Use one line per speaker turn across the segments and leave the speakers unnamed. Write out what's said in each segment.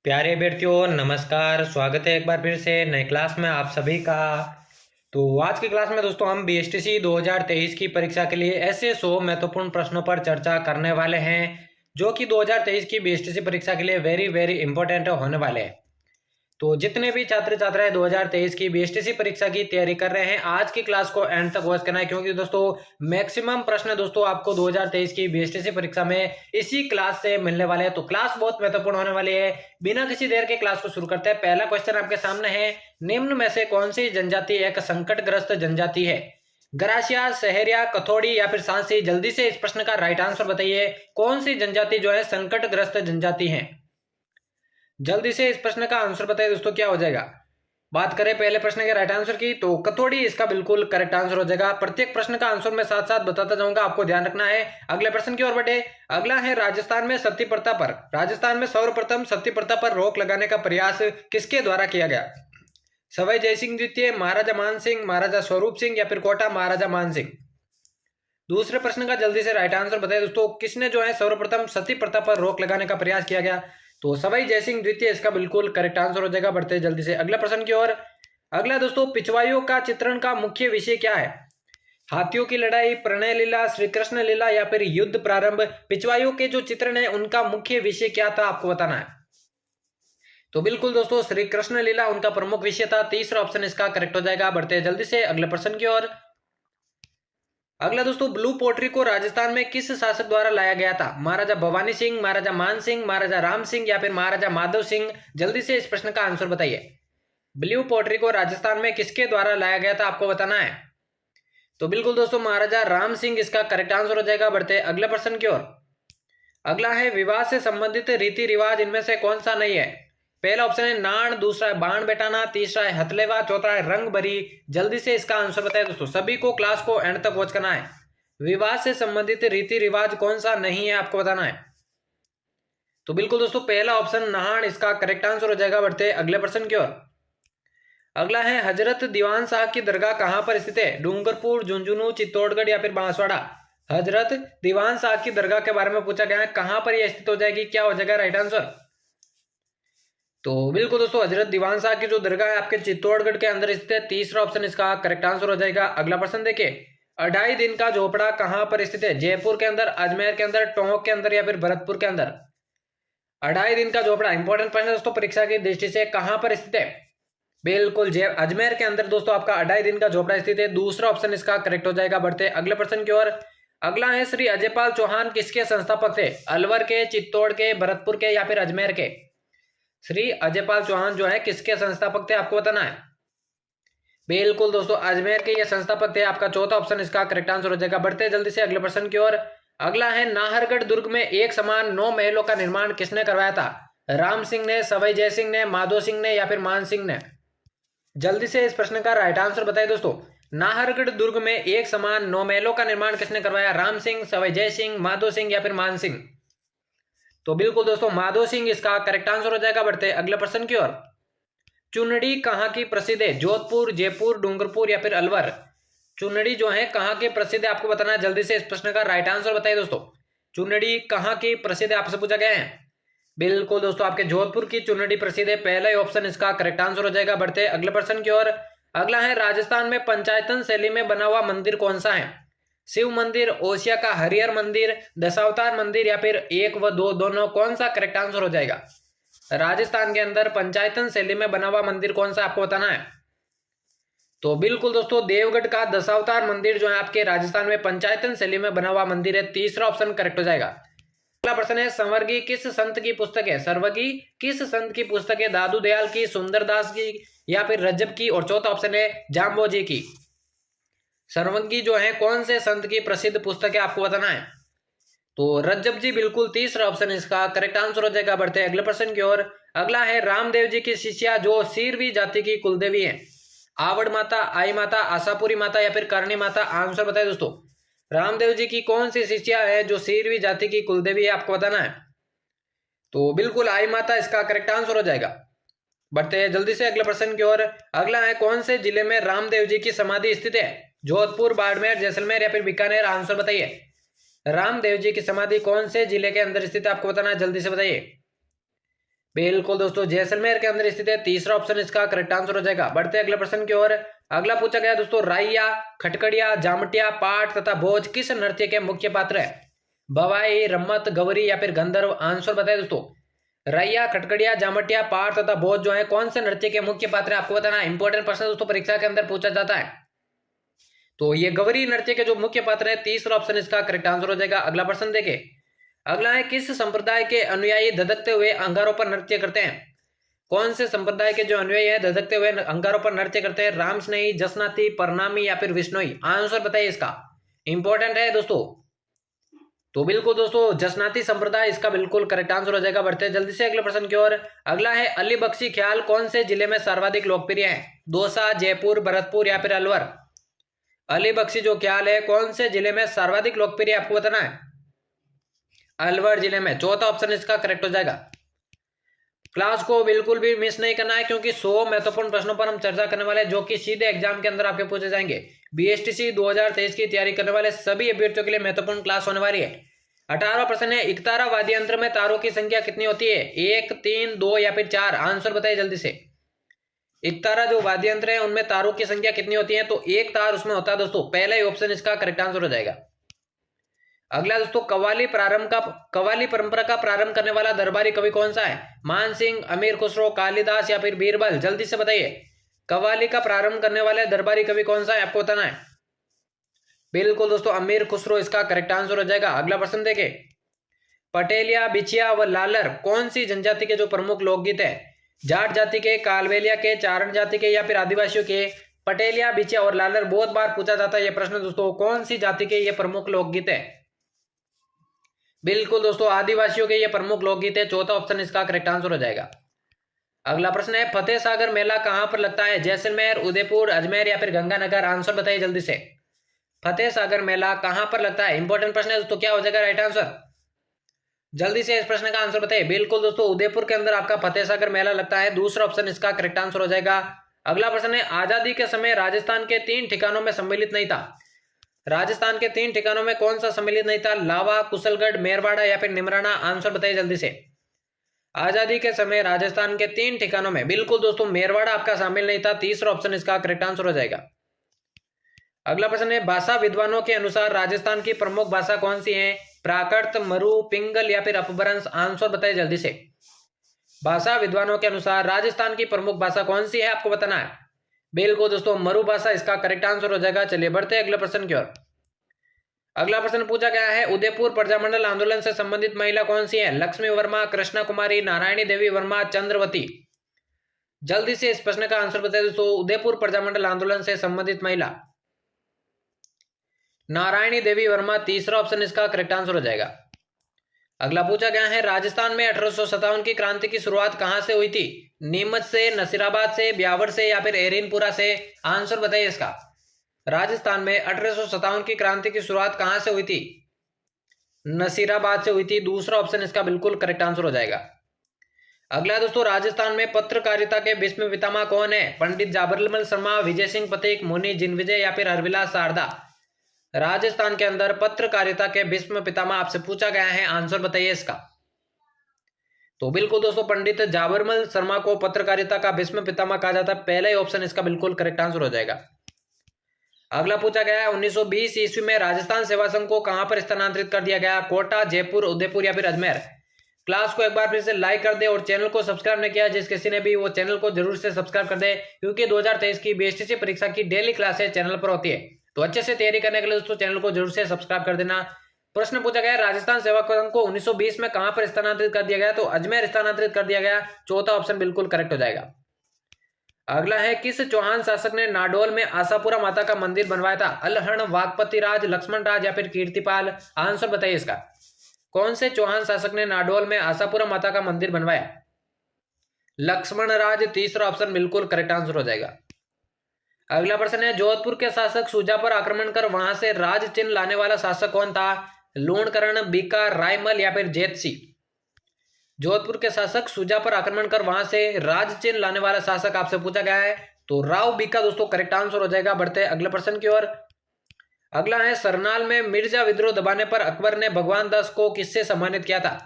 प्यारे अभ्यर्थियों नमस्कार। स्वागत है एक बार फिर से नए क्लास में आप सभी का। तो आज की क्लास में दोस्तों हम बीएसटीसी 2023 की परीक्षा के लिए ऐसे 100 महत्वपूर्ण प्रश्नों पर चर्चा करने वाले हैं जो कि 2023 की बीएसटीसी परीक्षा के लिए वेरी वेरी इंपॉर्टेंट होने वाले हैं। तो जितने भी छात्र छात्राएं 2023 की बीएसटीसी परीक्षा की तैयारी कर रहे हैं आज की क्लास को एंड तक वॉच करना है, क्योंकि दोस्तों मैक्सिमम प्रश्न दोस्तों आपको 2023 की बीएसटीसी परीक्षा में इसी क्लास से मिलने वाले हैं। तो क्लास बहुत महत्वपूर्ण होने वाली है। बिना किसी देर के क्लास को शुरू करते हैं। पहला क्वेश्चन आपके सामने है, निम्न में से कौन सी जनजाति एक संकटग्रस्त जनजाति है? गरासिया, सहरिया, कथोड़ी या फिर सांसी? जल्दी से इस प्रश्न का राइट आंसर बताइए। कौन सी जनजाति जो है संकटग्रस्त जनजाति है? जल्दी से इस प्रश्न का आंसर बताइए दोस्तों, क्या हो जाएगा? बात करें पहले प्रश्न के राइट आंसर की तो कथोड़ी इसका बिल्कुल करेक्ट आंसर हो जाएगा। प्रत्येक प्रश्न का आंसर मैं साथ साथ बताता जाऊंगा, आपको ध्यान रखना है। अगले प्रश्न की ओर बढ़े। अगला है, राजस्थान में सती प्रथा सर्वप्रथम सती प्रथा पर रोक लगाने का प्रयास किसके द्वारा किया गया? सवाई जयसिंह द्वितीय, महाराजा मान सिंह, महाराजा स्वरूप सिंह या फिर कोटा महाराजा मान सिंह? दूसरे प्रश्न का जल्दी से राइट आंसर बताइए दोस्तों, किसने जो है सर्वप्रथम सती प्रथा पर रोक लगाने का प्रयास किया गया? तो सवाई जयसिंह द्वितीय इसका बिल्कुल करेक्ट आंसर हो जाएगा। बढ़ते जल्दी से अगला प्रश्न की ओर। अगला दोस्तों, पिछवाइयों का चित्रण का मुख्य विषय क्या है? हाथियों की लड़ाई, प्रणय लीला, श्री कृष्ण लीला या फिर युद्ध प्रारंभ? पिछवाइयों के जो चित्रण है उनका मुख्य विषय क्या था, आपको बताना है। तो बिल्कुल दोस्तों श्री कृष्ण लीला उनका प्रमुख विषय था। तीसरा ऑप्शन इसका करेक्ट हो जाएगा। बढ़ते हैं जल्दी से अगले प्रश्न की ओर। अगला दोस्तों, ब्लू पोट्री को राजस्थान में किस शासक द्वारा लाया गया था? महाराजा भवानी सिंह, महाराजा मान सिंह, महाराजा राम सिंह या फिर महाराजा माधव सिंह? जल्दी से इस प्रश्न का आंसर बताइए। ब्लू पोट्री को राजस्थान में किसके द्वारा लाया गया था, आपको बताना है। तो बिल्कुल दोस्तों महाराजा राम सिंह इसका करेक्ट आंसर हो जाएगा। बढ़ते अगले प्रश्न की ओर। अगला है, विवाह से संबंधित रीति रिवाज इनमें से कौन सा नहीं है? पहला ऑप्शन है नाण, दूसरा है बाण बैठाना, तीसरा है हथलेवा, चौथा है रंग भरी? जल्दी से इसका आंसर बताएं दोस्तों, सभी को क्लास को एंड तक वॉच करना है। विवाह से संबंधित रीति रिवाज कौन सा नहीं है, आपको बताना है। तो बिल्कुल दोस्तों पहला ऑप्शन नाहन इसका करेक्ट आंसर हो जाएगा। बढ़ते अगले प्रश्न की ओर। अगला है, हजरत दीवान साहब की दरगाह कहां पर स्थित है? डूंगरपुर, झुंझुनू, चित्तौड़गढ़ या फिर बांसवाड़ा? हजरत दीवान साहब की दरगाह के बारे में पूछा गया है, कहां पर यह स्थित हो जाएगी, क्या हो जाएगा राइट आंसर? तो बिल्कुल दोस्तों हजरत दीवान साहब की जो दरगाह है आपके चित्तौड़गढ़ के अंदर स्थित है। तीसरा ऑप्शन इसका करेक्ट आंसर हो जाएगा। अगला प्रश्न देखिए, अढ़ाई दिन का झोपड़ा कहां पर स्थित है? जयपुर के अंदर, अजमेर के अंदर, टोंक के अंदर या फिर भरतपुर के अंदर? अढ़ाई दिन का झोपड़ा इंपॉर्टेंट प्रश्न दोस्तों परीक्षा की दृष्टि से, कहां पर स्थित है? बिल्कुल अजमेर के अंदर दोस्तों आपका अढ़ाई दिन का झोपड़ा स्थित है। दूसरा ऑप्शन इसका करेक्ट हो जाएगा। बढ़ते अगले प्रश्न की ओर। अगला है, श्री अजयपाल चौहान किसके संस्थापक थे? अलवर के, चित्तौड़ के, भरतपुर के या फिर अजमेर के? श्री अजयपाल चौहान जो है किसके संस्थापक थे, आपको बताना है। बिल्कुल दोस्तों अजमेर के ये संस्थापक थे। आपका चौथा ऑप्शन इसका करेक्ट आंसर हो जाएगा। बढ़ते जल्दी से अगले प्रश्न की ओर। अगला है, नाहरगढ़ दुर्ग में एक समान 9 महलों का निर्माण किसने करवाया था? राम सिंह ने, सवाई जयसिंह ने, माधो सिंह ने या फिर मान सिंह ने? जल्दी से इस प्रश्न का राइट आंसर बताइए दोस्तों। नाहरगढ़ दुर्ग में एक समान 9 महलों का निर्माण किसने करवाया? राम सिंह, सवाई जयसिंह, माधो सिंह या फिर मान सिंह? तो बिल्कुल दोस्तों माधो सिंह इसका करेक्ट आंसर हो जाएगा। बढ़ते अगले प्रश्न की ओर। चुनड़ी कहां की प्रसिद्ध है? जोधपुर, जयपुर, डूंगरपुर या फिर अलवर? चुनड़ी जो है कहां के प्रसिद्ध है, आपको बताना है। जल्दी से इस प्रश्न का राइट आंसर बताइए दोस्तों। चुनड़ी कहां की प्रसिद्ध है, आपसे पूछा गया है। बिल्कुल दोस्तों आपके जोधपुर की चुनड़ी प्रसिद्ध है। पहला ही ऑप्शन इसका करेक्ट आंसर हो जाएगा। बढ़ते अगले प्रश्न की ओर। अगला है, राजस्थान में पंचायतन शैली में बना हुआ मंदिर कौन सा है? शिव मंदिर, ओसिया का हरिहर मंदिर, दशावतार मंदिर या फिर 1 व 2 दोनों? कौन सा करेक्ट आंसर हो जाएगा? राजस्थान के अंदर पंचायतन शैली में बना हुआ मंदिर कौन सा, आपको बताना है। तो बिल्कुल दोस्तों देवगढ़ का दशावतार मंदिर जो है आपके राजस्थान में पंचायतन शैली में बना हुआ मंदिर है। तीसरा ऑप्शन करेक्ट हो जाएगा। अगला प्रश्न है, संवर्गी किस संत की पुस्तक है? सर्वगी किस संत की पुस्तक है? दादू दयाल की, सुंदरदास की या फिर रज्जब की? और चौथा ऑप्शन है जाम्बोजी की। सर्वंगी जो है कौन से संत की प्रसिद्ध पुस्तक है, आपको बताना है। तो रज्जब जी बिल्कुल तीसरा ऑप्शन इसका करेक्ट आंसर हो जाएगा। बढ़ते अगले प्रश्न की ओर। अगला है, रामदेव जी की शिष्या जो सीरवी जाति की कुलदेवी है? आवड़ माता, आई माता, आशापुरी माता या फिर करणी माता? आंसर बताए दोस्तों। रामदेव जी की कौन सी शिष्या है जो सीरवी जाति की कुलदेवी है, आपको बताना है। तो बिल्कुल आई माता इसका करेक्ट आंसर हो जाएगा। बढ़ते हैं जल्दी से अगले प्रश्न की ओर। अगला है, कौन से जिले में रामदेव जी की समाधि स्थित है? जोधपुर, बाड़मेर, जैसलमेर या फिर बीकानेर? आंसर बताइए। रामदेव जी की समाधि कौन से जिले के अंदर स्थित है, आपको बताना है। जल्दी से बताइए। बिल्कुल दोस्तों, जैसलमेर के अंदर स्थित है। तीसरा ऑप्शन इसका करेक्ट आंसर हो जाएगा। बढ़ते अगले प्रश्न की ओर। अगला पूछा गया दोस्तों, राइया, खटकड़िया, जामटिया, पाठ तथा भोज किस नृत्य के मुख्य पात्र है? बवाई, रम्मत, गौरी या फिर गंधर्व? आंसर बताए दोस्तों। रैया, खटकड़िया, जामटिया, पाठ तथा भोज जो है कौन से नृत्य के मुख्य पात्र है आपको बताना है। इंपॉर्टेंट प्रश्न दोस्तों परीक्षा के अंदर पूछा जाता है। तो ये गौरी नृत्य के जो मुख्य पात्र है, तीसरा ऑप्शन इसका करेक्ट आंसर हो जाएगा। अगला प्रश्न देखें। अगला है, किस संप्रदाय के अनुयायी धधकते हुए अंगारों पर नृत्य करते हैं? कौन से संप्रदाय के जो अनुयायी है धधकते हुए अंगारों पर नृत्य करते हैं? रामस्नेही, जसनाती, परनामी या फिर विष्णोई? आंसर बताइए इसका। इंपॉर्टेंट है दोस्तों। तो बिल्कुल दोस्तों, जसनाती संप्रदाय इसका बिल्कुल करेक्ट आंसर हो जाएगा। बढ़ते हैं जल्दी से अगले प्रश्न की ओर। अगला है, अली बख्शी ख्याल कौन से जिले में सर्वाधिक लोकप्रिय है? दौसा, जयपुर, भरतपुर या फिर अलवर? अली बख्शी जो ख्याल है कौन से जिले में सर्वाधिक लोकप्रिय आपको बताना है? अलवर जिले में। चौथा ऑप्शन इसका करेक्ट हो जाएगा। क्लास को बिल्कुल भी मिस नहीं करना है, क्योंकि 100 महत्वपूर्ण प्रश्नों पर हम चर्चा करने वाले हैं, जो कि सीधे एग्जाम के अंदर आपके पूछे जाएंगे। बीएसटीसी 2023 की तैयारी करने वाले सभी अभ्यर्थियों के लिए महत्वपूर्ण क्लास होने वाली है। 18वां प्रश्न है, इकतारा वाद्य यंत्र में तारों की संख्या कितनी होती है? 1, 3, 2 या फिर 4? आंसर बताइए जल्दी से। इकतारा जो वाद्य यंत्र है उनमें तारों की संख्या कितनी होती है? तो एक तार उसमें होता है दोस्तों। पहला ही ऑप्शन इसका करेक्ट आंसर हो जाएगा। अगला दोस्तों, कव्वाली परंपरा का प्रारंभ करने वाला दरबारी कवि कौन सा है? मान सिंह, अमीर खुसरो, कालिदास या फिर बीरबल? जल्दी से बताइए। कव्वाली का प्रारंभ करने वाले दरबारी कवि कौन सा है आपको बताना है। बिल्कुल दोस्तों, अमीर खुसरो इसका करेक्ट आंसर हो जाएगा। अगला प्रश्न देखें। पटेलिया, बिछिया व लालर कौन सी जनजाति के जो प्रमुख लोकगीत है? जाट जाति के, कालबेलिया के, चारण जाति के या फिर आदिवासियों के? पटेलिया, बिछिया और लालर बहुत बार पूछा जाता है ये प्रश्न दोस्तों। कौन सी जाति के ये प्रमुख लोकगीत है? बिल्कुल दोस्तों, आदिवासियों के ये प्रमुख लोकगीत है। चौथा ऑप्शन इसका करेक्ट आंसर हो जाएगा। अगला प्रश्न है, फतेह सागर मेला कहां पर लगता है? जैसलमेर, उदयपुर, अजमेर या फिर गंगानगर? आंसर बताइए जल्दी से। फतेह सागर मेला कहां पर लगता है? इंपॉर्टेंट प्रश्न है दोस्तों, क्या हो जाएगा राइट आंसर? जल्दी से इस प्रश्न का आंसर बताइए। बिल्कुल दोस्तों, उदयपुर के अंदर आपका फतेह सागर मेला लगता है। दूसरा ऑप्शन इसका करेक्ट आंसर हो जाएगा। अगला प्रश्न है, आजादी के समय राजस्थान के 3 ठिकानों में सम्मिलित नहीं था। राजस्थान के 3 ठिकानों में कौन सा सम्मिलित नहीं था? लावा, कुशलगढ़, मेरवाड़ा या फिर निमराना? आंसर बताइए जल्दी से। आजादी के समय राजस्थान के 3 ठिकानों में बिल्कुल दोस्तों मेरवाड़ा आपका शामिल नहीं था। तीसरा ऑप्शन इसका करेक्ट आंसर हो जाएगा। अगला प्रश्न है, भाषा विद्वानों के अनुसार राजस्थान की प्रमुख भाषा कौन सी है? प्राकृत, मरु, पिंगल या फिर अपभ्रंश? आंसर बताइए जल्दी से। भाषा विद्वानों के अनुसार राजस्थान की प्रमुख भाषा कौन सी है आपको बताना है। बिल्कुल दोस्तों, मरु भाषा इसका करेक्ट आंसर हो जाएगा। चलिए बढ़ते हैं अगले प्रश्न की ओर। अगला प्रश्न पूछा गया है, उदयपुर प्रजामंडल आंदोलन से संबंधित महिला कौन सी है? लक्ष्मी वर्मा, कृष्णा कुमारी, नारायणी देवी वर्मा, चंद्रवती? जल्दी से इस प्रश्न का आंसर बताइए दोस्तों। उदयपुर प्रजामंडल आंदोलन से संबंधित महिला नारायणी देवी वर्मा। तीसरा ऑप्शन इसका करेक्ट आंसर हो जाएगा। अगला पूछा गया है, राजस्थान में 1857 की क्रांति की शुरुआत कहां से हुई थी? नीमच से, नसीराबाद से, ब्यावर से या फिर एरिनपुरा से? आंसर बताइए इसका। राजस्थान में 1857 की क्रांति की शुरुआत कहां से हुई थी? नसीराबाद से हुई थी। दूसरा ऑप्शन इसका बिल्कुल करेक्ट आंसर हो जाएगा। अगला दोस्तों, राजस्थान में पत्रकारिता के भीष्म पितामह कौन है? पंडित जाबरमल शर्मा, विजय सिंह पथिक, मुनि जिनविजय या फिर हरविलास शारदा? राजस्थान के अंदर पत्रकारिता के भीष्म पितामह आपसे पूछा गया है। आंसर बताइए इसका। तो बिल्कुल दोस्तों, पंडित जाबरमल शर्मा को पत्रकारिता का भीष्म पितामह कहा जाता है। पहला ही ऑप्शन इसका बिल्कुल करेक्ट आंसर हो जाएगा। अगला पूछा गया है, 1920 ईस्वी में राजस्थान सेवा संघ को कहां पर स्थानांतरित कर दिया गया? कोटा, जयपुर, उदयपुर या फिर अजमेर? क्लास को एक बार फिर से लाइक कर दे और चैनल को सब्सक्राइब नहीं किया जिस किसी ने भी, वो चैनल को जरूर से सब्सक्राइब कर दे, क्योंकि 2023 की बीएसटीसी परीक्षा की डेली क्लासेस चैनल पर होती है। तो अच्छे से तैयारी करने के लिए दोस्तों चैनल को जरूर से सब्सक्राइब कर देना। प्रश्न पूछा गया, राजस्थान सेवा संघ को 1920 में कहां पर स्थानांतरित कर दिया गया? तो अजमेर स्थानांतरित कर दिया गया। चौथा ऑप्शन बिल्कुल करेक्ट हो जाएगा। अगला है, किस चौहान शासक ने नाडोल में आशापुरा माता का मंदिर बनवाया था? अलहण, वागपति राज, लक्ष्मण राज या फिर कीर्तिपाल? आंसर बताइए इसका। कौन से चौहान शासक ने नाडोल में आशापुरा माता का मंदिर बनवाया? लक्ष्मण राज। तीसरा ऑप्शन बिल्कुल करेक्ट आंसर हो जाएगा। अगला प्रश्न है, जोधपुर के शासक सुजा पर आक्रमण कर वहां से राज चिन्ह लाने वाला शासक कौन था? लूणकरण, बीका, रायमल या फिर जेतसी? जोधपुर के शासक सुजा पर आक्रमण कर वहां से राज चिन्ह लाने वाला शासक आपसे पूछा गया है। तो राव बीका दोस्तों करेक्ट आंसर हो जाएगा। बढ़ते अगले प्रश्न की ओर। अगला है, सरनाल में मिर्जा विद्रोह दबाने पर अकबर ने भगवान दास को किससे सम्मानित किया था?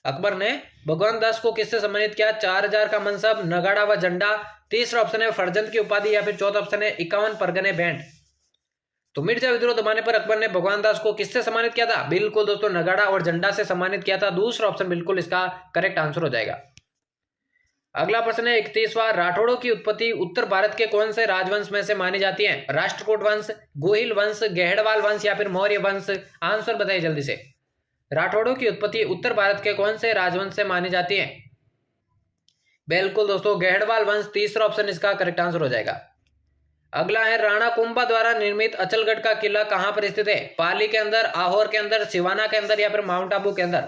अकबर ने भगवान दास को किससे सम्मानित किया? 4000 का मनसब, नगाड़ा व झंडा। तीसरा ऑप्शन है फरजंद की उपाधि, या फिर चौथा ऑप्शन है 51 परगने भेंट। तो मिर्जा विद्रोह दबाने पर अकबर ने भगवान दास को किससे सम्मानित किया था? बिल्कुल दोस्तों, नगाड़ा और झंडा से सम्मानित किया था। दूसरा ऑप्शन बिल्कुल इसका करेक्ट आंसर हो जाएगा। अगला प्रश्न है 31वां, राठौड़ों की उत्पत्ति उत्तर भारत के कौन से राजवंश में से मानी जाती है? राष्ट्रकूट वंश, गोहिल वंश, गेहड़वाल वंश या फिर मौर्य वंश? आंसर बताइए जल्दी से। राठौड़ों की उत्पत्ति उत्तर भारत के कौन से राजवंश से मानी जाती है? बिल्कुल दोस्तों, गेहड़वाल वंश। तीसरा ऑप्शन इसका करेक्ट आंसर हो जाएगा। अगला है राणा कुंभा द्वारा निर्मित अचलगढ़ का किला कहां पर स्थित है? पाली के अंदर, आहोर के अंदर, सिवाना के अंदर या फिर माउंट आबू के अंदर?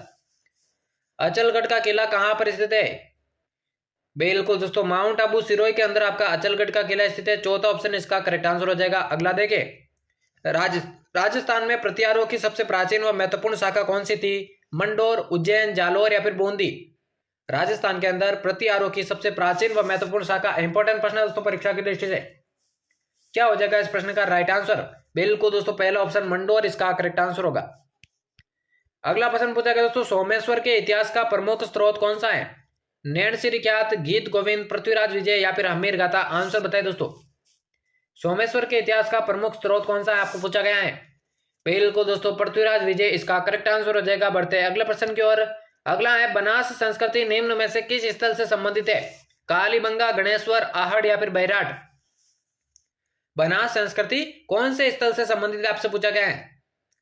अचलगढ़ का किला कहां पर स्थित है? बिल्कुल दोस्तों, माउंट आबू सिरोही के अंदर आपका अचलगढ़ का किला स्थित है। चौथा ऑप्शन इसका करेक्ट आंसर हो जाएगा। अगला देखे, राजस्थान में प्रतिहारों की सबसे प्राचीन व महत्वपूर्ण शाखा कौन सी थी? मंडोर, उज्जैन, जालोर या फिर बूंदी? राजस्थान के अंदर प्रतिहारों की सबसे प्राचीन व महत्वपूर्ण शाखा। इंपॉर्टेंट प्रश्न है दोस्तों परीक्षा की दृष्टि से। क्या हो जाएगा इस प्रश्न का राइट आंसर? बिल्कुल दोस्तों, पहला ऑप्शन मंडोर इसका करेक्ट आंसर होगा। अगला प्रश्न पूछा गया दोस्तों, सोमेश्वर के इतिहास का प्रमुख स्रोत कौन सा है? नैन श्री ख्यात, गीत गोविंद, पृथ्वीराज विजय या फिर हमीर गाथा? आंसर बताइए दोस्तों। सोमेश्वर के इतिहास का प्रमुख स्रोत कौन सा है आपको पूछा गया है? बिल्कुल दोस्तों, पृथ्वीराज विजय इसका करेक्ट आंसर हो जाएगा। बढ़ते हैं अगले प्रश्न की ओर। अगला है बनास संस्कृति निम्न में से किस स्थल से संबंधित है? कालीबंगा, गणेश्वर, आहड़ या फिर बैराट? बनास संस्कृति कौन से स्थल से संबंधित है आपसे पूछा गया है?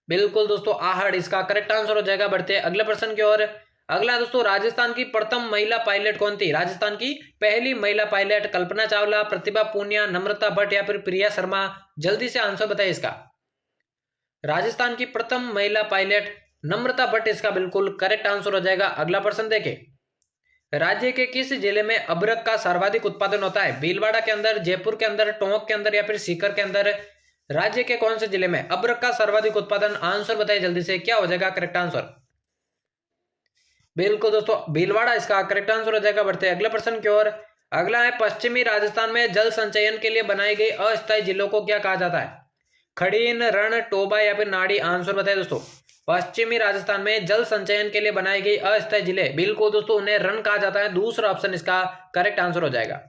बिल्कुल दोस्तों, आहड़ इसका करेक्ट आंसर हो जाएगा। बढ़ते हैं अगले प्रश्न की ओर। अगला दोस्तों, राजस्थान की प्रथम महिला पायलट कौन थी? राजस्थान की पहली महिला पायलट कल्पना चावला, प्रतिभा पूनिया, नम्रता भट्ट या फिर प्रिया शर्मा? जल्दी से आंसर बताइए इसका। राजस्थान की प्रथम महिला पायलट नम्रता भट्ट इसका बिल्कुल करेक्ट आंसर हो जाएगा। अगला प्रश्न देखें, राज्य के किस जिले में अबरक का सर्वाधिक उत्पादन होता है? भीलवाड़ा के अंदर, जयपुर के अंदर, टोंक के अंदर या फिर सीकर के अंदर? राज्य के कौन से जिले में अबरक का सर्वाधिक उत्पादन? आंसर बताइए जल्दी से, क्या हो जाएगा करेक्ट आंसर? बिल्कुल दोस्तों, भीलवाड़ा इसका करेक्ट आंसर हो जाएगा। बढ़ते हैं अगले प्रश्न की ओर। अगला है पश्चिमी राजस्थान में जल संचयन के लिए बनाई गई अस्थायी जिलों को क्या कहा जाता है? खड़ीन, रण, टोबा या फिर नाड़ी? आंसर बताइए दोस्तों। पश्चिमी राजस्थान में जल संचयन के लिए बनाई गई अस्थायी जिले, बिल्कुल दोस्तों उन्हें रण कहा जाता है। दूसरा ऑप्शन इसका करेक्ट आंसर हो जाएगा।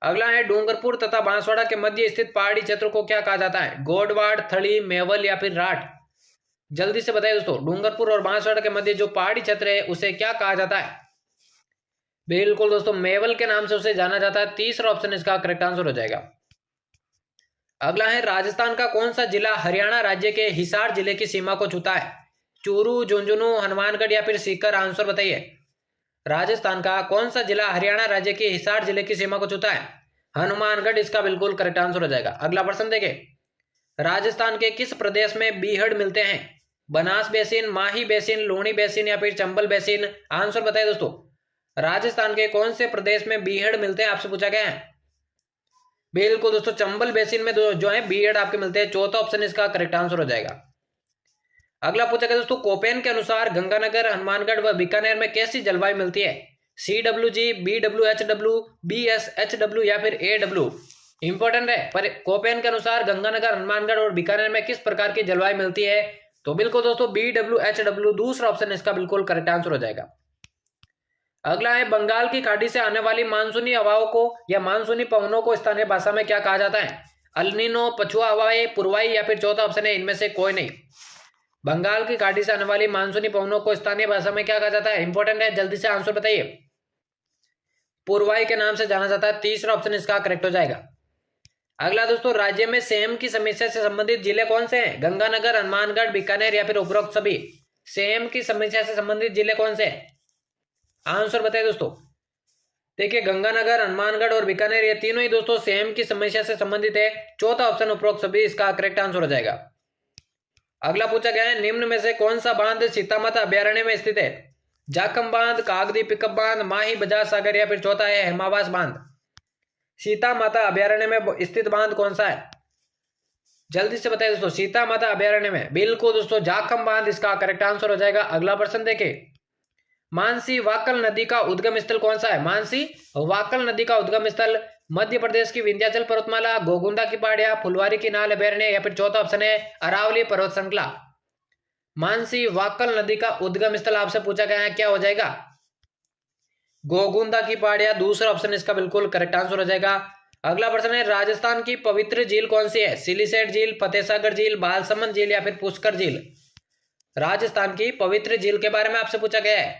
अगला है डूंगरपुर तथा बांसवाड़ा के मध्य स्थित पहाड़ी क्षेत्र को क्या कहा जाता है? गोडवाड़, थली, मेवल या फिर राठ? जल्दी से बताइए दोस्तों, डूंगरपुर और बांसवाड़ा के मध्य जो पहाड़ी क्षेत्र है उसे क्या कहा जाता है? बिल्कुल दोस्तों, मेवल के नाम से उसे जाना जाता है। तीसरा ऑप्शन इसका करेक्ट आंसर हो जाएगा। अगला है राजस्थान का कौन सा जिला हरियाणा राज्य के हिसार जिले की सीमा को छूता है? चूरू, झुंझुनू, हनुमानगढ़ या फिर सीकर? आंसर बताइए। राजस्थान का कौन सा जिला हरियाणा राज्य के हिसार जिले की सीमा को छूता है? हनुमानगढ़ इसका बिल्कुल करेक्ट आंसर हो जाएगा। अगला प्रश्न देखें, राजस्थान के किस प्रदेश में बीहड़ मिलते हैं? बनास बेसिन, माही बेसिन, लूणी बेसिन या फिर चंबल बेसिन? आंसर बताइए दोस्तों। राजस्थान के कौन से प्रदेश में बीहड़ मिलते हैं आपसे पूछा गया है? बिल्कुल दोस्तों, चंबल बेसिन में जो है बीहड़ आपके मिलते हैं। चौथा ऑप्शन इसका करेक्ट आंसर हो जाएगा। अगला पूछा गया दोस्तों, कोपेन के अनुसार गंगानगर, हनुमानगढ़ व बीकानेर में कैसी जलवायु मिलती है? CWG, BWHW, BSHW या फिर AW? इंपॉर्टेंट है, पर कोपेन के अनुसार गंगानगर, हनुमानगढ़ और बीकानेर में किस प्रकार की जलवायु मिलती है? तो बिल्कुल दोस्तों BWHW दूसरा ऑप्शन इसका बिल्कुल करेक्ट आंसर हो जाएगा। अगला है बंगाल की खाड़ी से आने वाली मानसूनी हवाओं को या मानसूनी पवनों को स्थानीय भाषा में क्या कहा जाता है? अल्नीनो, पछुआ हवाएं, पुरवाई या फिर चौथा ऑप्शन है इनमें से कोई नहीं। बंगाल की खाड़ी से आने वाली मानसूनी पवनों को स्थानीय भाषा में क्या कहा जाता है? इंपॉर्टेंट है, जल्दी से आंसर बताइए। पुरवाई के नाम से जाना जाता है। तीसरा ऑप्शन इसका करेक्ट हो जाएगा। अगला दोस्तों, राज्य में सेम की समस्या से संबंधित जिले कौन से हैं? गंगानगर, हनुमानगढ़, बीकानेर या फिर उपरोक्त सभी? सेम की समस्या से संबंधित जिले कौन से हैं? आंसर बताइए दोस्तों। देखिए, गंगानगर, हनुमानगढ़ और बीकानेर ये तीनों ही दोस्तों सेम की समस्या से संबंधित है। चौथा ऑप्शन उपरोक्त सभी इसका करेक्ट आंसर हो जाएगा। अगला पूछा गया है, निम्न में से कौन सा बांध सीतामाता अभ्यारण्य में स्थित है? जाखम बांध, कागदी पिकअप बांध, माही बजाज सागर या फिर चौथा है हेमावास बांध? सीता माता अभ्यारण्य में स्थित बांध कौन सा है? जल्दी से बताइए दोस्तों। सीता माता अभ्यारण्य में बिल्कुल दोस्तों जाखम बांध इसका करेक्ट आंसर हो जाएगा। अगला प्रश्न देखें, मानसी वाकल नदी का उद्गम स्थल कौन सा है? मानसी वाकल नदी का उद्गम स्थल मध्य प्रदेश की विंध्याचल पर्वतमाला, गोगुंदा की पहाड़ियां, फुलवारी की नाल अभ्यारण्य या फिर चौथा ऑप्शन है अरावली पर्वत श्रृंखला? मानसी वाक्कल नदी का उद्गम स्थल आपसे पूछा गया है, क्या हो जाएगा? गोगुंदा की पहाड़ियां, दूसरा ऑप्शन इसका बिल्कुल करेक्ट आंसर हो जाएगा। अगला प्रश्न है, राजस्थान की पवित्र झील कौन सी है? सिलीसेट झील, फतेहसागर झील, बालसमंद झील या फिर पुष्कर झील? राजस्थान की पवित्र झील के बारे में आपसे पूछा गया है,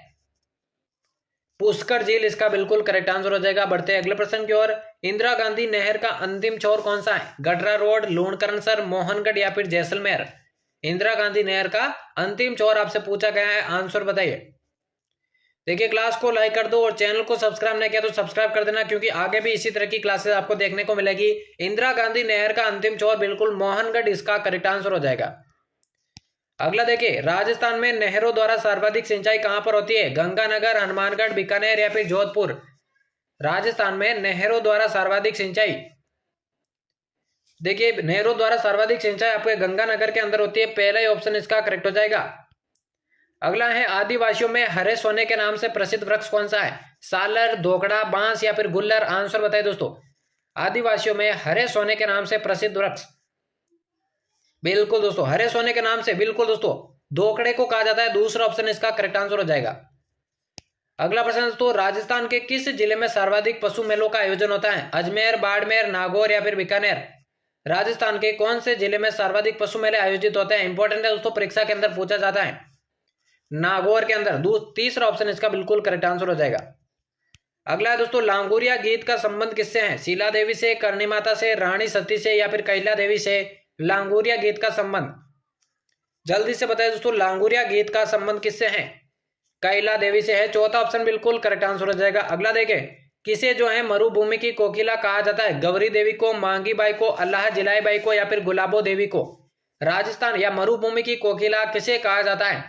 पुष्कर झील इसका बिल्कुल करेक्ट आंसर हो जाएगा। बढ़ते हैं अगले प्रश्न की ओर। इंदिरा गांधी नहर का अंतिम छोर कौन सा है? गडरा रोड, लूणकरणसर, मोहनगढ़ या फिर जैसलमेर? इंदिरा गांधी नहर का अंतिम छोर आपसे पूछा गया है, आंसर बताइए। देखिए, क्लास को लाइक कर दो और चैनल को सब्सक्राइब नहीं किया तो सब्सक्राइब कर देना, क्योंकि आगे भी इसी तरह की क्लासेस आपको देखने को मिलेगी। इंदिरा गांधी नहर का अंतिम छोर बिल्कुल मोहनगढ़ इसका करेक्ट आंसर हो जाएगा। अगला देखिए, राजस्थान में नहरों द्वारा सर्वाधिक सिंचाई कहां पर होती है? गंगानगर, हनुमानगढ़, बीकानेर या फिर जोधपुर? राजस्थान में नहरों द्वारा सर्वाधिक सिंचाई, देखिए नहरों द्वारा सर्वाधिक सिंचाई आपके गंगानगर के अंदर होती है, पहला ही ऑप्शन इसका करेक्ट हो जाएगा। अगला है, आदिवासियों में हरे सोने के नाम से प्रसिद्ध वृक्ष कौन सा है? सालर, धोकड़ा, बांस या फिर गुल्लर? आंसर बताइए दोस्तों। आदिवासियों में हरे सोने के नाम से प्रसिद्ध वृक्ष, बिल्कुल दोस्तों हरे सोने के नाम से, बिल्कुल दोस्तों धोकड़े को कहा जाता है, दूसरा ऑप्शन इसका करेक्ट आंसर हो जाएगा। अगला प्रश्न दोस्तों, राजस्थान के किस जिले में सर्वाधिक पशु मेलों का आयोजन होता है? अजमेर, बाड़मेर, नागौर या फिर बीकानेर? राजस्थान के कौन से जिले में सर्वाधिक पशु मेले आयोजित होते हैं? इंपॉर्टेंट है दोस्तों, परीक्षा के अंदर पूछा जाता है। नागौर के अंदर, तीसरा ऑप्शन इसका बिल्कुल करेक्ट आंसर हो जाएगा। अगला है दोस्तों, लांगुरिया गीत का संबंध किससे है? शीला देवी से, करणी माता से, रानी सती से या फिर कैला देवी से? लांगुरिया गीत का संबंध जल्दी से बताइए दोस्तों, लांगुरिया गीत का संबंध किससे है? कैला देवी से है, चौथा ऑप्शन बिल्कुल करेक्ट आंसर हो जाएगा। अगला देखें, किसे जो है मरुभूमि की कोकिला कहा जाता है? गौरी देवी को, मांगी बाई को, अल्लाह जिलाई बाई को या फिर गुलाबो देवी को? राजस्थान या मरुभूमि की कोकिला किसे कहा जाता है?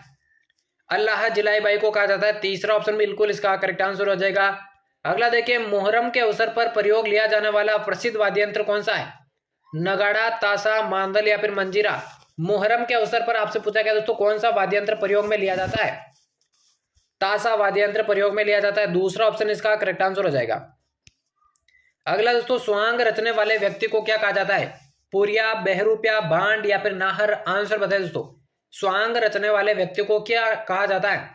अल्लाह जिलाई बाई को कहा जाता है, तीसरा ऑप्शन बिल्कुल इसका करेक्ट आंसर हो जाएगा। अगला देखिए, मुहर्रम के अवसर पर प्रयोग लिया जाने वाला प्रसिद्ध वाद्य यंत्र कौन सा है? नगाड़ा, ताशा, मांदल या फिर मंजीरा? मुहर्रम के अवसर पर आपसे पूछा गया दोस्तों, कौन सा वाद्य यंत्र प्रयोग में लिया जाता है? ताशा वाद्य यंत्र प्रयोग में लिया जाता है, दूसरा ऑप्शन इसका करेक्ट आंसर हो जाएगा। अगला दोस्तों, स्वांग रचने वाले व्यक्ति को क्या कहा जाता है? पुरिया, बहरूपिया, भांड या फिर नाहर? आंसर बताइए दोस्तों, स्वांग रचने वाले व्यक्ति को क्या कहा जाता है?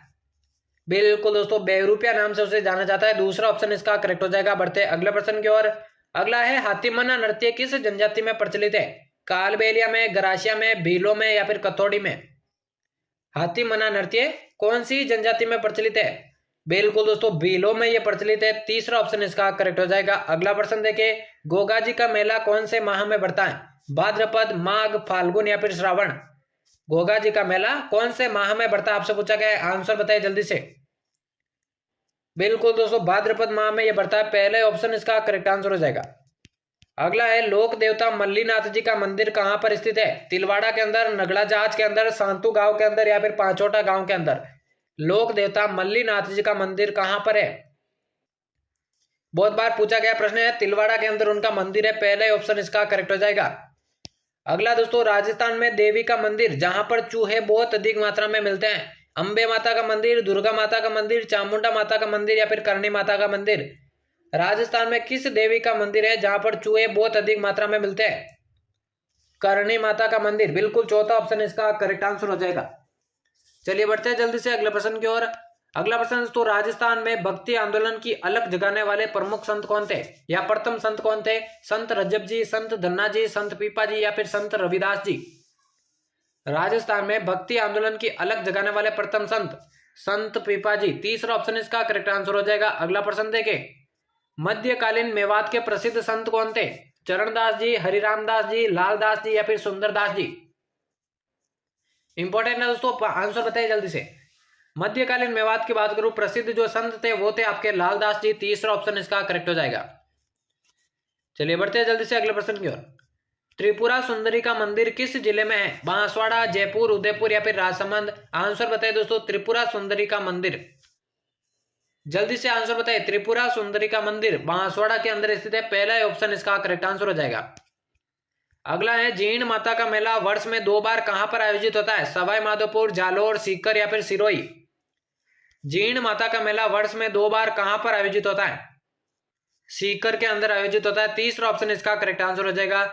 बिल्कुल दोस्तों, बहरूपिया नाम से उसे जाना जाता है, दूसरा ऑप्शन इसका करेक्ट हो जाएगा। बढ़ते अगले प्रश्न की ओर। अगला है, हाथीमना नृत्य किस जनजाति में प्रचलित है? कालबेलिया में, गरासिया में, भीलों में या फिर कथौड़ी में? हाथीमना नृत्य कौन सी जनजाति में प्रचलित है? बिल्कुल दोस्तों, भीलों में यह प्रचलित है, तीसरा ऑप्शन इसका करेक्ट हो जाएगा। अगला प्रश्न देखिए, गोगा जी का मेला कौन से माह में बढ़ता है? भाद्रपद, माघ, फाल्गुन या फिर श्रावण? गोगा जी का मेला कौन से माह में बढ़ता है आपसे पूछा गया है, आंसर बताइए जल्दी से। बिल्कुल दोस्तों, भाद्रपद माह में यह बढ़ता है, पहले ऑप्शन इसका करेक्ट आंसर हो जाएगा। अगला है, लोक देवता मल्लीनाथ जी का मंदिर कहां पर स्थित है? तिलवाड़ा के अंदर, नगड़ा जहाज के अंदर, सांतु गांव के अंदर या फिर पांचोटा गांव के अंदर? लोक देवता मल्लीनाथ जी का मंदिर कहां पर है? बहुत बार पूछा गया प्रश्न है, तिलवाड़ा के अंदर उनका मंदिर है, पहले ऑप्शन इसका करेक्ट हो जाएगा। अगला दोस्तों, राजस्थान में देवी का मंदिर जहां पर चूहे बहुत अधिक मात्रा में मिलते हैं? अंबे माता का मंदिर, दुर्गा माता का मंदिर, चामुंडा माता का मंदिर या फिर करणी माता का मंदिर? राजस्थान में किस देवी का मंदिर है जहां पर चूहे बहुत अधिक मात्रा में मिलते हैं? करणी माता का मंदिर, बिल्कुल चौथा ऑप्शन इसका करेक्ट आंसर हो जाएगा। चलिए बढ़ते हैं जल्दी से अगले प्रश्न की ओर। अगला प्रश्न तो, राजस्थान में भक्ति आंदोलन की अलग जगाने वाले प्रमुख संत कौन थे या प्रथम संत कौन थे? संत रजब जी, संत धन्ना जी, संत पीपा जी या फिर संत रविदास जी? राजस्थान में भक्ति आंदोलन की अलग जगाने वाले प्रथम संत संत पीपा जी, तीसरा ऑप्शन इसका करेक्ट आंसर हो जाएगा। अगला प्रश्न देखें, मध्यकालीन मेवात के प्रसिद्ध संत कौन थे? चरणदास जी, हरिरामदास जी, लालदास जी या फिर सुंदरदास जी? इंपॉर्टेंट है दोस्तों, आंसर बताइए जल्दी से। मध्यकालीन मेवात की बात करूं, प्रसिद्ध जो संत थे वो थे आपके लालदास जी, तीसरा ऑप्शन इसका करेक्ट हो जाएगा। चलिए बढ़ते हैं जल्दी से अगले प्रश्न की ओर। त्रिपुरा सुंदरी का मंदिर किस जिले में है? बांसवाड़ा, जयपुर, उदयपुर या फिर राजसमंद? आंसर बताइए दोस्तों, त्रिपुरा सुंदरी का मंदिर, जल्दी से आंसर बताइए। त्रिपुरा सुंदरी का मंदिर बांसवाड़ा के अंदर स्थित है, पहला ऑप्शन इसका करेक्ट आंसर हो जाएगा। अगला है, जीण माता का मेला वर्ष में 2 बार कहां पर आयोजित होता है? सवाई माधोपुर, जालोर, सीकर या फिर सिरोही? जीण माता का मेला वर्ष में 2 बार कहां पर आयोजित होता है? सीकर के अंदर आयोजित होता है, तीसरा ऑप्शन इसका करेक्ट आंसर हो जाएगा।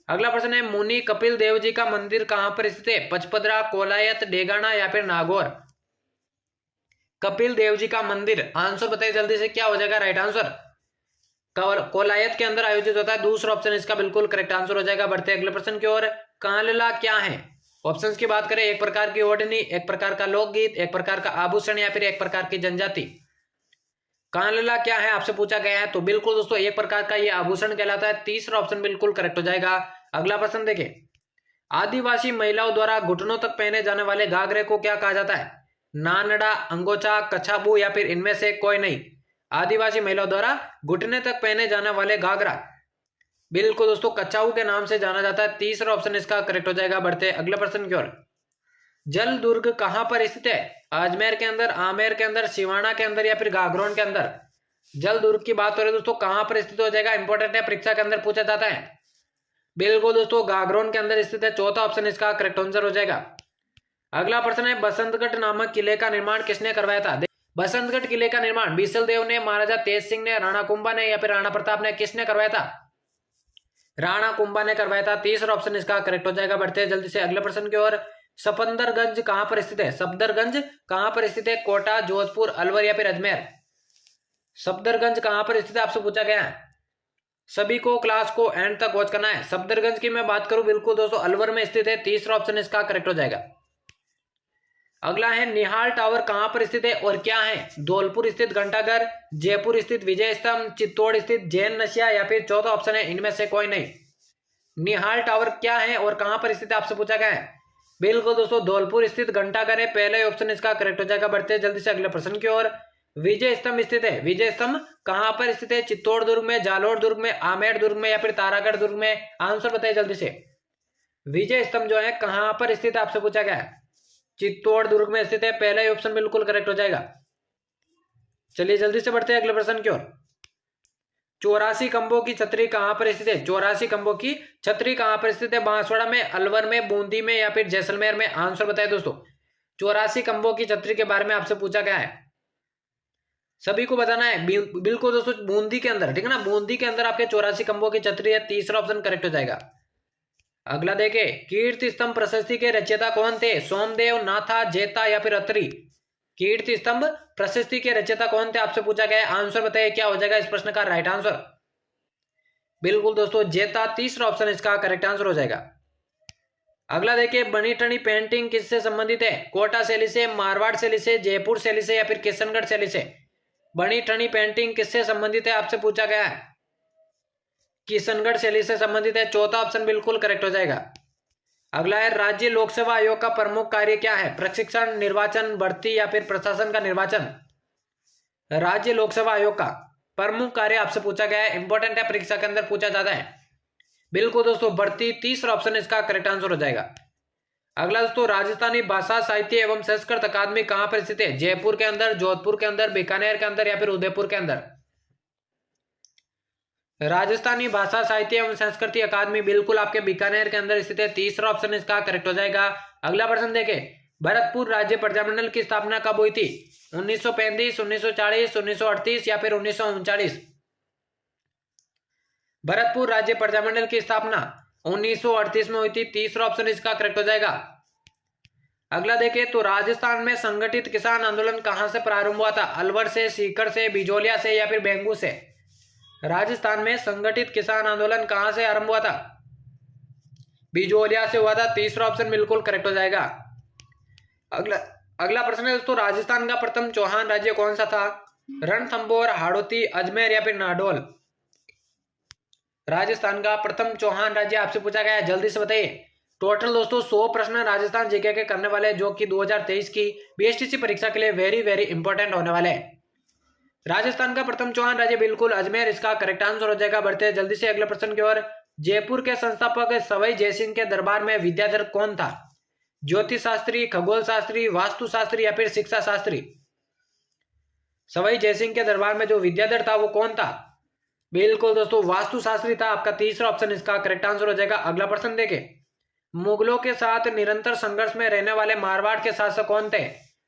अगला प्रश्न है मुनि कपिल देव जी का मंदिर कहां पर स्थित है? पचपदरा, कोलायत, डेगाना या फिर नागौर? कपिल देव जी का मंदिर, आंसर बताइए जल्दी से, क्या हो जाएगा राइट आंसर? कोलायत के अंदर आयोजित होता है। दूसरा ऑप्शन इसका बिल्कुल करेक्ट आंसर हो जाएगा। बढ़ते अगले प्रश्न की ओर। कांलला क्या है? ऑप्शंस की बात करें, एक प्रकार की ओढ़नी, एक प्रकार का लोकगीत, एक प्रकार का आभूषण या फिर एक प्रकार की जनजाति। कांलला क्या है आपसे पूछा गया है, तो बिल्कुल दोस्तों एक प्रकार का ये आभूषण कहलाता है। तीसरा ऑप्शन बिल्कुल करेक्ट हो जाएगा। अगला प्रश्न देखें, आदिवासी महिलाओं द्वारा घुटनों तक पहने जाने वाले घाघरे को क्या कहा जाता है? नानड़ा, अंगोछा, कछाबू या फिर इनमें से कोई नहीं। आदिवासी महिलाओं द्वारा घुटने तक पहने जाने वाले घाघरा बिल्कुल दोस्तों कछाऊ के नाम से जाना जाता है। तीसरा ऑप्शन इसका करेक्ट हो जाएगा। बढ़ते अगले प्रश्न की ओर। जल दुर्ग कहां पर स्थित है? अजमेर के अंदर, आमेर के अंदर, सिवाना के अंदर या फिर गागरोन के अंदर? जल दुर्ग की बात हो रही है दोस्तों, कहां पर स्थित हो जाएगा? इंपॉर्टेंट है, परीक्षा के अंदर पूछा जाता है। बिल्कुल दोस्तों गागरोन के अंदर स्थित है। चौथा ऑप्शन इसका करेक्ट आंसर हो जाएगा। अगला प्रश्न है बसंतगढ़ नामक किले का निर्माण किसने करवाया था? बसंतगढ़ किले का निर्माण बीसल देव ने, महाराजा तेज सिंह ने, राणा कुंभा ने या फिर राणा प्रताप ने? किसने करवाया था? राणा कुंभा ने करवाया था। तीसरा ऑप्शन इसका करेक्ट हो जाएगा। बढ़ते हैं जल्दी से अगले प्रश्न की ओर। सफदरगंज कहां पर स्थित है? सफदरगंज कहां पर स्थित है? कोटा, जोधपुर, अलवर या फिर अजमेर? सफदरगंज कहां पर स्थित है आपसे पूछा गया है। सभी को क्लास को एंड तक वॉच करना है। सफदरगंज की मैं बात करूं, बिल्कुल दोस्तों अलवर में स्थित है। तीसरा ऑप्शन इसका करेक्ट हो जाएगा। अगला है निहाल टावर कहां पर स्थित है और क्या है? धौलपुर स्थित घंटाघर, जयपुर स्थित विजय स्तंभ, चित्तौड़ स्थित जैन नशिया या फिर चौथा ऑप्शन है इनमें से कोई नहीं। निहाल टावर क्या है और कहां पर स्थित है आपसे पूछा गया है। बिल्कुल दोस्तों धौलपुर स्थित घंटाघर है। पहले ऑप्शन इसका करेक्ट हो जाएगा। बढ़ते जल्दी से अगले प्रश्न की ओर। विजय स्तंभ स्थित है, विजय स्तंभ कहां पर स्थित है? चित्तौड़ दुर्ग में, जालोर दुर्ग में, आमेर दुर्ग में या फिर तारागढ़ दुर्ग में? आंसर बताइए जल्दी से। विजय स्तंभ जो है कहां पर स्थित है आपसे पूछा गया है। चित्तौड़ दुर्ग में स्थित है। पहला ही ऑप्शन बिल्कुल करेक्ट हो जाएगा। चलिए जल्दी से बढ़ते हैं अगले प्रश्न की ओर। 84 खंभों की छतरी कहां पर स्थित है? 84 खंभों की छतरी कहां पर स्थित है? बांसवाड़ा में, अलवर में, बूंदी में या फिर जैसलमेर में? आंसर बताए दोस्तों। 84 खंभों की छतरी के बारे में आपसे पूछा गया है, सभी को बताना है। बिल्कुल दोस्तों बूंदी के अंदर, ठीक है ना, बूंदी के अंदर आपके 84 खंभों की छतरी है। तीसरा ऑप्शन करेक्ट हो जाएगा। अगला देखे, कीर्ति स्तंभ प्रशस्ति के रचयिता कौन थे? सोमदेव, नाथा, जेता या फिर अत्रि? कीर्ति स्तंभ प्रशस्ति के रचयिता कौन थे आपसे पूछा गया है। आंसर बताइए क्या हो जाएगा इस प्रश्न का राइट आंसर। बिल्कुल दोस्तों जेता। तीसरा ऑप्शन इसका करेक्ट आंसर हो जाएगा। अगला देखिए, बनी ठनी पेंटिंग किससे संबंधित है? कोटा शैली से, मारवाड़ शैली से, जयपुर शैली से या फिर किशनगढ़ शैली से? बनी ठनी पेंटिंग किससे संबंधित है आपसे पूछा गया है। किशनगढ़ शैली से संबंधित है। चौथा ऑप्शन बिल्कुल करेक्ट हो जाएगा। अगला है, राज्य लोक सेवा आयोग का प्रमुख कार्य क्या है? प्रशिक्षण, निर्वाचन, भर्ती या फिर प्रशासन का निर्वाचन? राज्य लोक सेवा आयोग का प्रमुख कार्य आपसे पूछा गया है, इंपॉर्टेंट है, परीक्षा के अंदर पूछा जाता है। बिल्कुल दोस्तों भर्ती। तीसरा ऑप्शन इसका करेक्ट आंसर हो जाएगा। अगला दोस्तों, राजस्थानी भाषा साहित्य एवं संस्कृत अकादमी कहां पर स्थित है? जयपुर के अंदर, जोधपुर के अंदर, बीकानेर के अंदर या फिर उदयपुर के अंदर? राजस्थानी भाषा साहित्य एवं संस्कृति अकादमी बिल्कुल आपके बीकानेर के अंदर स्थित है। तीसरा ऑप्शन इसका करेक्ट हो जाएगा। अगला प्रश्न देखें, भरतपुर राज्य प्रजामंडल की स्थापना कब हुई थी? 1935, 1940, 1938 या फिर 1939? भरतपुर राज्य प्रजामंडल की स्थापना 1938 में हुई थी। तीसरा ऑप्शन इसका करेक्ट हो जाएगा। अगला देखें, तो राजस्थान में संगठित किसान आंदोलन कहां से प्रारंभ हुआ था? अलवर से, सीकर से, बिजोलिया से या फिर बेंगू से? राजस्थान में संगठित किसान आंदोलन कहां से आरंभ हुआ था? बिजोलिया से हुआ था। तीसरा ऑप्शन बिल्कुल करेक्ट हो जाएगा। अगला प्रश्न है दोस्तों, राजस्थान का प्रथम चौहान राज्य कौन सा था? रणथंभौर, हाड़ौती, अजमेर या फिर नाडोल? राजस्थान का प्रथम चौहान राज्य आपसे पूछा गया है, जल्दी से बताइए। टोटल दोस्तों 100 प्रश्न राजस्थान जीके के करने वाले, जो कि 2023 की बीएसटीसी परीक्षा के लिए वेरी वेरी इंपॉर्टेंट होने वाले हैं। राजस्थान का प्रथम चौहान राज्य बिल्कुल अजमेर इसका करेक्ट आंसर हो जाएगा। बढ़ते हैं जल्दी से अगले प्रश्न की ओर। जयपुर के संस्थापक सवाई जयसिंह के दरबार में विद्याधर कौन था? ज्योतिष शास्त्री, खगोल शास्त्री, वास्तु शास्त्री या फिर शिक्षा शास्त्री? सवाई जयसिंह के दरबार में जो विद्याधर था वो कौन था? बिल्कुल दोस्तों वास्तु शास्त्री था। आपका तीसरा ऑप्शन इसका करेक्ट आंसर हो जाएगा। अगला प्रश्न देखें, मुगलों के साथ निरंतर संघर्ष में रहने वाले मारवाड़ के शासक कौन थे?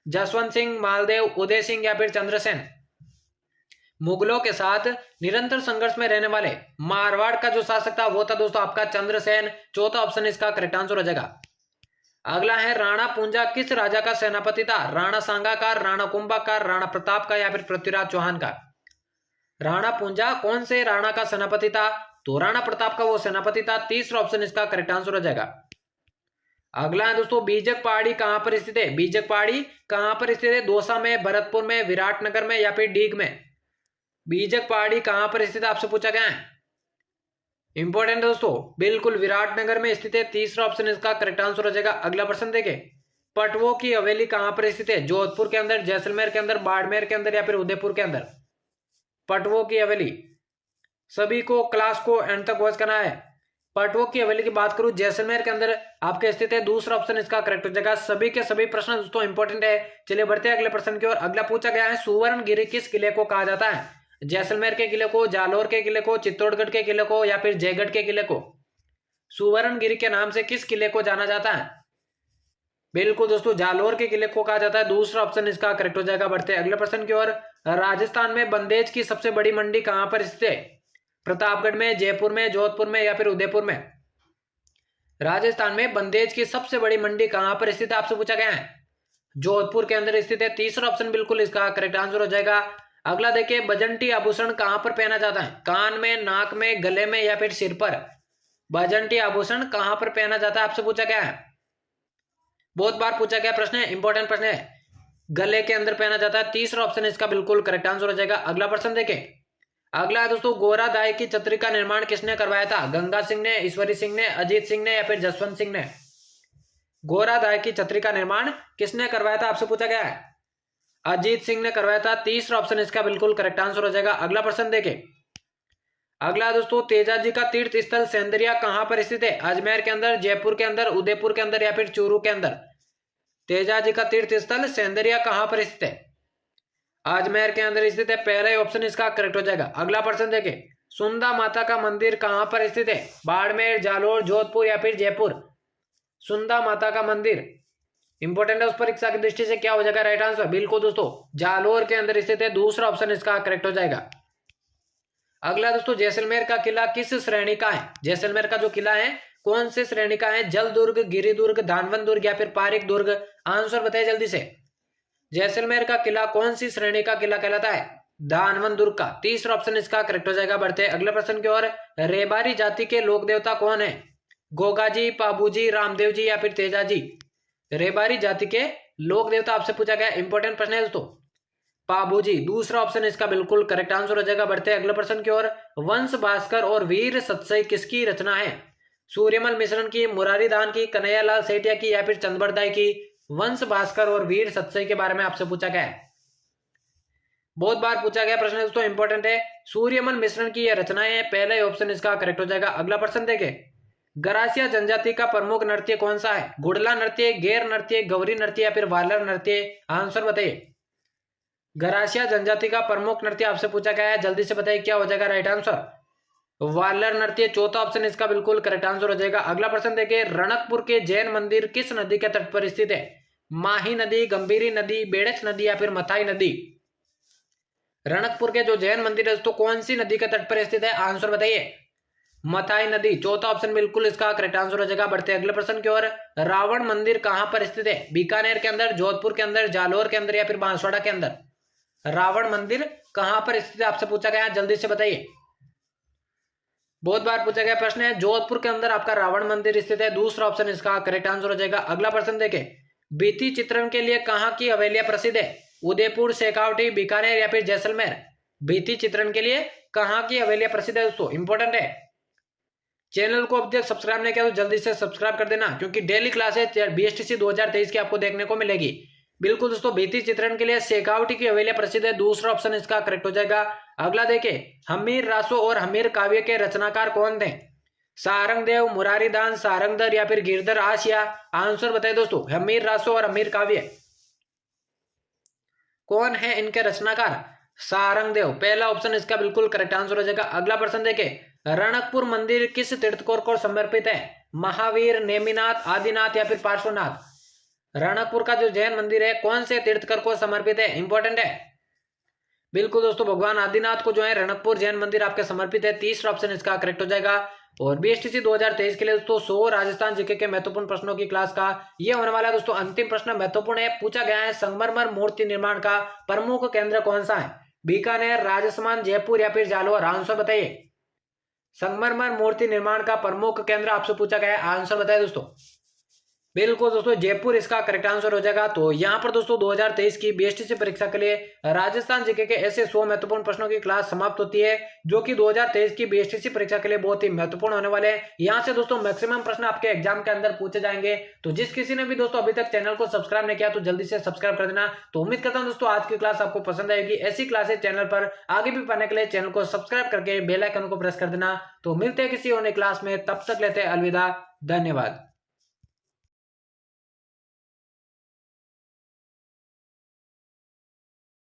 जसवंत सिंह, मालदेव, उदय सिंह या फिर चंद्रसेन? मुगलों के साथ निरंतर संघर्ष में रहने वाले मारवाड़ का जो शासक था वो था दोस्तों आपका चंद्रसेन। चौथा ऑप्शन इसका करेक्ट आंसर हो जाएगा। अगला है राणा पूंजा किस राजा का सेनापति था? राणा सांगा का, राणा कुंभा का, राणा प्रताप का या फिर पृथ्वीराज चौहान का? राणा पूंजा कौन से राणा का सेनापति था? तो राणा प्रताप का वो सेनापति था। तीसरा ऑप्शन इसका करेक्ट आंसर हो जाएगा। अगला है दोस्तों बीजक पहाड़ी कहां पर स्थित है? बीजक पहाड़ी कहां पर स्थित है? दौसा में, भरतपुर में, विराटनगर में या फिर डीग में? बीजक पहाड़ी कहां पर स्थित है आपसे पूछा गया है। इंपॉर्टेंट है दोस्तों, बिल्कुल विराटनगर में स्थित है। तीसरा ऑप्शन इसका करेक्ट आंसर हो जाएगा। अगला प्रश्न देखें, पटवों की हवेली कहां पर स्थित है? जोधपुर के अंदर, जैसलमेर के अंदर, बाड़मेर के अंदर या फिर उदयपुर के अंदर? पटवों की हवेली, सभी को क्लास को एंड तक वॉच करना है। पटवों की हवेली की बात करूं जैसलमेर के अंदर आपके स्थित है। दूसरा ऑप्शन इसका करेक्ट हो जाएगा। सभी के सभी प्रश्न दोस्तों इंपॉर्टेंट है। चलिए बढ़ते हैं अगले प्रश्न की ओर। अगला पूछा गया है सुवर्णगिरी किस किले को कहा जाता है? जैसलमेर के किले को, जालोर के किले को, चित्तौड़गढ़ के किले को या फिर जयगढ़ के किले को? सुवर्णगिरी के नाम से किस किले को जाना जाता है? बिल्कुल दोस्तों जालोर के किले को कहा जाता है। दूसरा ऑप्शन इसका करेक्ट हो जाएगा। बढ़ते हैं अगले प्रश्न की ओर। राजस्थान में बंदेज की सबसे बड़ी मंडी कहां पर स्थित है? प्रतापगढ़ में, जयपुर में, जोधपुर में या फिर उदयपुर में? राजस्थान में बंदेज की सबसे बड़ी मंडी कहां पर स्थित है आपसे पूछा गया है। जोधपुर के अंदर स्थित है। तीसरा ऑप्शन बिल्कुल इसका करेक्ट आंसर हो जाएगा। अगला देखिए बजंटी आभूषण कहां पर पहना जाता है? कान में, नाक में, गले में या फिर सिर पर? बजंटी आभूषण कहां पर पहना जाता है आपसे पूछा गया है। बहुत बार पूछा गया प्रश्न है, इंपॉर्टेंट प्रश्न है। गले के अंदर पहना जाता है। तीसरा ऑप्शन इसका बिल्कुल करेक्ट आंसर हो जाएगा। अगला प्रश्न देखें। अगला है दोस्तों गोरादाय की छतरी का निर्माण किसने करवाया था? गंगा सिंह ने, ईश्वरी सिंह ने, अजीत सिंह ने या फिर जसवंत सिंह ने? गोरादाय की छतरी का निर्माण किसने करवाया था आपसे पूछा गया है। अजीत सिंह ने करवाया था। तीसरा ऑप्शन इसका बिल्कुल करेक्ट आंसर हो जाएगा। अगला प्रश्न देखें। अगला दोस्तों तेजाजी का तीर्थ स्थल सेंदरिया कहां पर स्थित है? अजमेर के अंदर, जयपुर के अंदर, उदयपुर के अंदर या फिर चूरू के अंदर? तेजाजी का तीर्थ स्थल सेंदरिया कहां पर स्थित है? अजमेर के अंदर स्थित है। पहला ऑप्शन इसका करेक्ट हो जाएगा। अगला प्रश्न देखें। सुंदा माता का मंदिर कहां पर स्थित है? बाड़मेर, जालोर, जोधपुर या फिर जयपुर? सुंदा माता का मंदिर इंपॉर्टेंट है, उस परीक्षा की दृष्टि से क्या हो जाएगा राइट आंसर? बिल्कुल दोस्तों जालोर के अंदर स्थित है। दूसरा ऑप्शन इसका करेक्ट हो जाएगा। अगला दोस्तों जैसलमेर का किला किस श्रेणी का है? जैसलमेर का जो किला है कौन से श्रेणी का है? जल दुर्ग, गिरी दुर्ग, धानवन दुर्ग या फिर पारिक दुर्ग? आंसर बताइए जल्दी से। जैसलमेर का किला कौन सी श्रेणी का किला कहलाता है? धानवन दुर्ग का। तीसरा ऑप्शन इसका करेक्ट हो जाएगा। बढ़ते हैं अगले प्रश्न की ओर। रेबारी जाति के लोक देवता कौन है? गोगाजी, पाबूजी, रामदेव जी या फिर तेजाजी? रेबारी जाति के लोक देवता आपसे पूछा गया, इंपॉर्टेंट प्रश्न है दोस्तों। पाबूजी। दूसरा ऑप्शन इसका बिल्कुल करेक्ट आंसर हो जाएगा। बढ़ते हैं अगले प्रश्न की ओर। वंश भास्कर और वीर सत्सई किसकी रचना है? सूर्यमल मिश्रण की, मुरारीदान की, कन्हैयालाल सेठिया की या फिर चंद्रबरदाई की? वंश भास्कर और वीर सत्सई के बारे में आपसे पूछा गया है, बहुत बार पूछा गया प्रश्न दोस्तों, इंपॉर्टेंट है। सूर्यमल मिश्रण की यह रचनाएं है। पहला ही ऑप्शन इसका करेक्ट हो जाएगा। अगला प्रश्न देखें। गरासिया जनजाति का प्रमुख नृत्य कौन सा है? गुड़ला नृत्य, गैर नृत्य, गौरी नृत्य या फिर वालर नृत्य? आंसर बताइए। गरासिया जनजाति का प्रमुख नृत्य आपसे पूछा गया है, जल्दी से बताइए क्या हो जाएगा राइट आंसर? वालर नृत्य। चौथा ऑप्शन इसका बिल्कुल करेक्ट आंसर हो जाएगा। अगला प्रश्न देखिए। रणकपुर के जैन मंदिर किस नदी के तट पर स्थित है? माही नदी, गंभीरी नदी, बेड़च नदी या फिर मथाई नदी? रणकपुर के जो जैन मंदिर है तो कौन सी नदी के तट पर स्थित है? आंसर बताइए। मथाई नदी। चौथा ऑप्शन बिल्कुल इसका करेक्ट आंसर हो जाएगा। बढ़ते अगले प्रश्न की ओर। रावण मंदिर कहां पर स्थित है? बीकानेर के अंदर, जोधपुर के अंदर, जालोर के अंदर या फिर बांसवाड़ा के अंदर? रावण मंदिर कहां पर स्थित है आपसे पूछा गया, जल्दी से बताइए। बहुत बार पूछा गया प्रश्न है। जोधपुर के अंदर आपका रावण मंदिर स्थित है। दूसरा ऑप्शन इसका करेक्ट आंसर हो जाएगा। अगला प्रश्न देखें। भित्ति चित्रण के लिए कहां की हवेलियां प्रसिद्ध है? उदयपुर, शेखावटी, बीकानेर या फिर जैसलमेर? भित्ति चित्रण के लिए कहां की हवेलियां प्रसिद्ध है दोस्तों, इंपॉर्टेंट है। चैनल को अब तक सब्सक्राइब नहीं किया तो जल्दी से सब्सक्राइब कर देना, क्योंकि डेली क्लासेस बीएसटीसी 2023 की आपको देखने को मिलेगी। बिल्कुल दोस्तों भित्ति चित्रण के लिए शेखावटी की हवेलियां प्रसिद्ध है। दूसरा ऑप्शन इसका करेक्ट हो जाएगा। अगला देखें। हमीर रासो और हमीर काव्य के रचनाकार कौन थे? सारंगदेव, मुरारीदास, सारंगधर या फिर गिरधर आसिया? आंसर बताइए दोस्तों। हमीर रासो और हमीर काव्य कौन है इनके रचनाकार? सारंगदेव। पहला ऑप्शन इसका बिल्कुल करेक्ट आंसर हो जाएगा। अगला प्रश्न देखें। रणकपुर मंदिर किस तीर्थंकर को समर्पित है? महावीर, नेमिनाथ, आदिनाथ या फिर पार्श्वनाथ? रणकपुर का जो जैन मंदिर है कौन से तीर्थंकर को समर्पित है, इंपॉर्टेंट है। बिल्कुल दोस्तों, भगवान आदिनाथ को जो है रणकपुर जैन मंदिर आपके समर्पित है। तीसरा ऑप्शन इसका करेक्ट हो जाएगा। और बीएसटीसी 2023 के लिए दोस्तों 100 राजस्थान जीके के महत्वपूर्ण प्रश्नों की क्लास का ये होने वाला है दोस्तों अंतिम प्रश्न। महत्वपूर्ण है, पूछा गया है संगमरमर मूर्ति निर्माण का प्रमुख केंद्र कौन सा है? बीकानेर, राजस्थान, जयपुर या फिर जालौर? आंसर बताइए। संगमरमर मूर्ति निर्माण का प्रमुख केंद्र आपसे पूछा गया है, आंसर बताइए दोस्तों। बिल्कुल दोस्तों, जयपुर इसका करेक्ट आंसर हो जाएगा। तो यहाँ पर दोस्तों 2023 की बीएसटीसी परीक्षा के लिए राजस्थान जीके के ऐसे 100 महत्वपूर्ण प्रश्नों की क्लास समाप्त होती है, जो कि 2023 की बीएसटीसी परीक्षा के लिए बहुत ही महत्वपूर्ण होने वाले हैं। यहाँ से दोस्तों मैक्सिमम प्रश्न आपके एग्जाम के अंदर पूछे जाएंगे। तो जिस किसी ने भी दोस्तों अभी तक चैनल को सब्सक्राइब नहीं किया तो जल्दी से सब्सक्राइब कर देना। तो उम्मीद करता हूँ दोस्तों आज की क्लास आपको पसंद आएगी। ऐसी क्लासेस चैनल पर आगे भी पढ़ने के लिए चैनल को सब्सक्राइब करके बेल आइकन को प्रेस कर देना। तो मिलते हैं किसी और नई क्लास में, तब तक लेते हैं अलविदा, धन्यवाद।